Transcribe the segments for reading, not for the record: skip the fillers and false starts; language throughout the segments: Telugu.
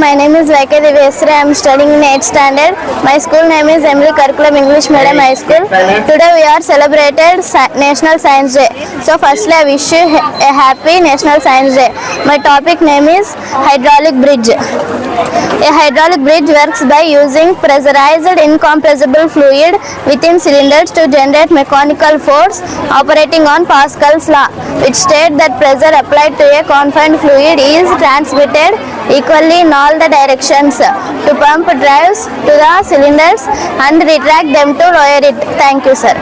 my name is YK Divesra. I am studying in 8th standard. My school name is Emily Curriculum English Medium High School. Today we are celebrated National Science Day. So firstly I wish you a happy National Science Day. My topic name is hydraulic bridge. A hydraulic bridge works by using pressurized incompressible fluid within cylinders to generate mechanical force operating on Pascal's law, which states that pressure applied to a confined fluid is transmitted equally in all the directions to pump drives to the cylinders and retract them to lower it. Thank you, sir.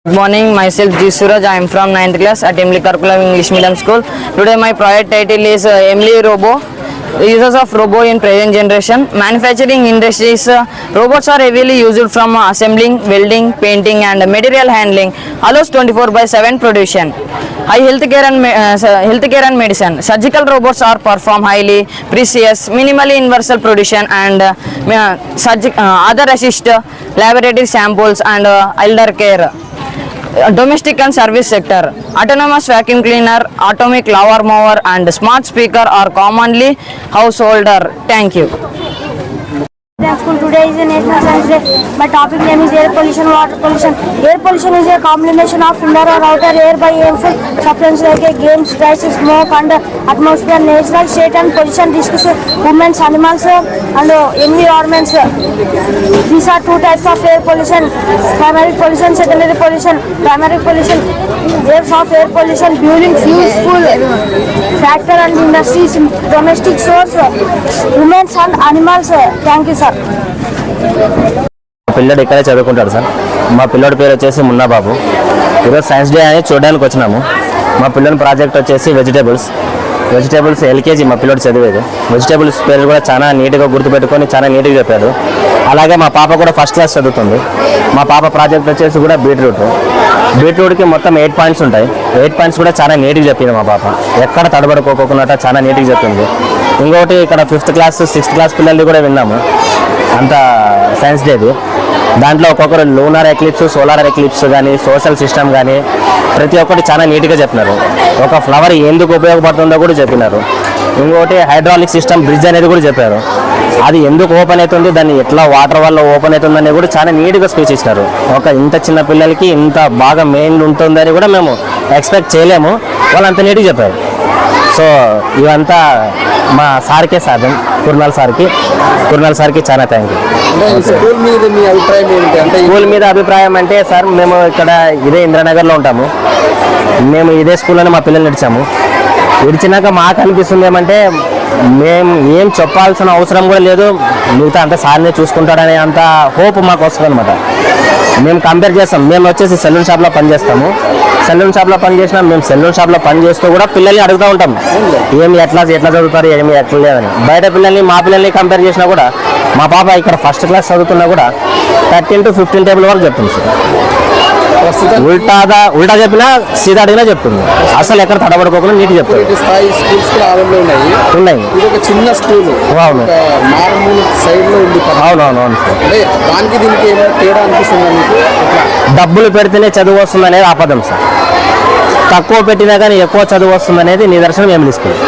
Good morning, myself G. Suraj. I am from 9th class at Emily Curriculum English Medium School. Today my project title is Emily Robo. Uses of robo in present generation. Manufacturing industries, robots are heavily used from assembling, welding, painting and material handling. Allows 24/7 production. High healthcare and medicine. Surgical robots are perform highly precise, minimally universal production and other assist laboratory samples and elder care. Domestic and service sector. Autonomous vacuum cleaner, atomic lawnmower mower and smart speaker are commonly householder. Thank you. School today is a National Science Day. My topic name is air pollution, water pollution. Air pollution is a combination of indoor or outer air by harmful substances like games, gas, smoke and atmosphere, natural state and pollution risks humans, animals and environments. These are two types of air pollution: primary pollution, secondary pollution. Primary pollution, waves of air pollution during fuels, fuel factor and industries, domestic source, humans and animals. Thank you, sir. పిల్లడు ఇక్కడే చదువుకుంటాడు సార్. మా పిల్లడి పేరు వచ్చేసి మున్నా బాబు. ఈరోజు సైన్స్ డే అని చూడడానికి వచ్చినాము. మా పిల్లడి ప్రాజెక్ట్ వచ్చేసి వెజిటేబుల్స్ ఎల్కేజీ మా పిల్లడు చదివేది. వెజిటేబుల్స్ పేరు కూడా చాలా నీట్గా గుర్తుపెట్టుకొని చాలా నీట్గా చెప్పాడు. అలాగే మా పాప కూడా ఫస్ట్ క్లాస్ చదువుతుంది. మా పాప ప్రాజెక్ట్ వచ్చేసి కూడా బీట్రూట్కి మొత్తం 8 పాయింట్స్ ఉంటాయి. 8 పాయింట్స్ కూడా చాలా నీట్గా చెప్పింది మా పాప. ఎక్కడ తడబడుకోకుండా చాలా నీట్గా చెప్పింది. ఇంకొకటి ఇక్కడ 5th క్లాస్ 6th క్లాస్ పిల్లల్ని కూడా విన్నాము అంత సైన్స్ డేది. దాంట్లో ఒక్కొక్కరు లూనార్ ఎక్లిప్స్, సోలార్ ఎక్లిప్స్ కానీ, సోషల్ సిస్టమ్ కానీ ప్రతి ఒక్కటి చాలా నీట్గా చెప్పినారు. ఒక ఫ్లవర్ ఎందుకు ఉపయోగపడుతుందో కూడా చెప్పినారు. ఇంకొకటి హైడ్రాలిక్ సిస్టమ్ బ్రిడ్జ్ అనేది కూడా చెప్పారు. అది ఎందుకు ఓపెన్ అవుతుంది, దాన్ని ఎట్లా వాటర్ వల్ల ఓపెన్ అవుతుందని కూడా చాలా నీట్గా స్పీచ్ ఇచ్చినారు. ఒక ఇంత చిన్న పిల్లలకి ఇంత బాగా మెయిన్ ఉంటుందని కూడా మేము ఎక్స్పెక్ట్ చేయలేము. వాళ్ళు అంత నీట్గా చెప్పారు. సో ఇవంతా మా సార్కే సాధ్యం, కుర్నాల్ సార్కి చాలా థ్యాంక్ యూ. స్కూల్ మీద అభిప్రాయం అంటే సార్, మేము ఇక్కడ ఇదే ఇంద్రనగర్లో ఉంటాము. మేము ఇదే స్కూల్లోనే మా పిల్లల్ని విడిచినాక మాకు అనిపిస్తుంది ఏమంటే మేము ఏం చెప్పాల్సిన అవసరం కూడా లేదు, మిగతా అంతా సార్నే చూసుకుంటాడనే అంత హోప్ మాకు వస్తుంది అనమాట. మేము కంపేర్ చేస్తాం. మేము వచ్చేసి సెలూన్ షాప్లో పనిచేస్తాము. సెలూన్ షాప్లో పనిచేసినా మేము సెలూన్ షాప్లో పనిచేస్తూ కూడా పిల్లల్ని అడుగుతూ ఉంటాం ఏమి ఎట్లా చదువుతారు, ఏమి ఎట్లా లేదని. బయట పిల్లల్ని మా పిల్లల్ని కంపేర్ చేసినా కూడా మా పాప ఇక్కడ ఫస్ట్ క్లాస్ చదువుతున్నా కూడా 13 to 15 టేబుల్ వరకు చెప్తుంది సార్. ఉల్టా చెప్పినా సీదా అడిగినా చెప్తుంది. అసలు ఎక్కడ తడబడుకోకుండా నీట్ చెప్తుంది. ఉన్నాయి. చిన్న స్కూల్ అవునవును డబ్బులు పెడితేనే చదువు వస్తుంది అనేది ఆపదం సార్. తక్కువ పెట్టినా కానీ ఎక్కువ చదువు వస్తుంది అనేది నిదర్శనం ఏమి తీసుకుంది.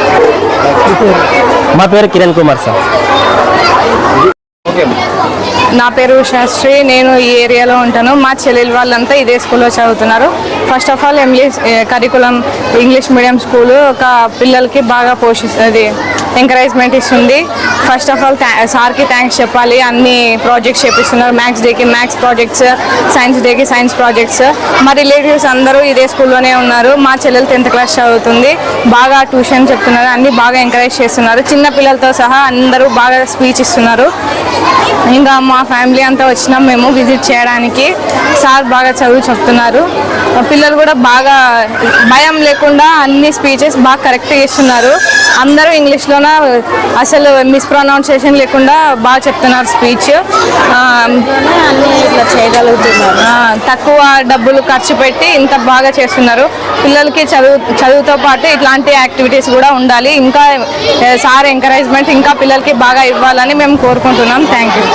మా పేరు కిరణ్ కుమార్ సార్. నా పేరు శాస్త్రి. నేను ఈ ఏరియాలో ఉంటాను. మా చెల్లెలు వాళ్ళంతా ఇదే స్కూల్లో చదువుతున్నారు. First of all curriculum English medium school ఒక పిల్లలకి బాగా ఎంకరేజ్మెంట్ ఇస్తుంది. ఫస్ట్ ఆఫ్ ఆల్ సార్కి థ్యాంక్స్ చెప్పాలి. అన్ని ప్రాజెక్ట్స్ చేపిస్తున్నారు. మ్యాథ్స్ డేకి మ్యాథ్స్ ప్రాజెక్ట్స్, సైన్స్ డేకి సైన్స్ ప్రాజెక్ట్స్. మా రిలేటివ్స్ అందరూ ఇదే స్కూల్లోనే ఉన్నారు. మా చెల్లెలు 10th క్లాస్ చదువుతుంది. బాగా ట్యూషన్ చెప్తున్నారు. అన్ని బాగా ఎంకరేజ్ చేస్తున్నారు. చిన్న పిల్లలతో సహా అందరూ బాగా స్పీచ్ ఇస్తున్నారు. ఇంకా మా ఫ్యామిలీ అంతా వచ్చినాం మేము విజిట్ చేయడానికి. సార్ బాగా చదువు చెప్తున్నారు. పిల్లలు కూడా బాగా భయం లేకుండా అన్ని స్పీచెస్ బాగా కరెక్ట్ చేస్తున్నారు. అందరూ ఇంగ్లీష్లోనే అసలు మిస్ప్రొనౌన్సియేషన్ లేకుండా బాగా చెప్తున్నారు స్పీచ్. ఇట్లా చేయగలుగుతున్నారు. తక్కువ డబ్బులు ఖర్చు పెట్టి ఇంత బాగా చేస్తున్నారు. పిల్లలకి చదువుతో పాటు ఇట్లాంటి యాక్టివిటీస్ కూడా ఉండాలి. ఇంకా సార్ ఎంకరేజ్మెంట్ ఇంకా పిల్లలకి బాగా ఇవ్వాలని మేము కోరుకుంటున్నాం. Thank you.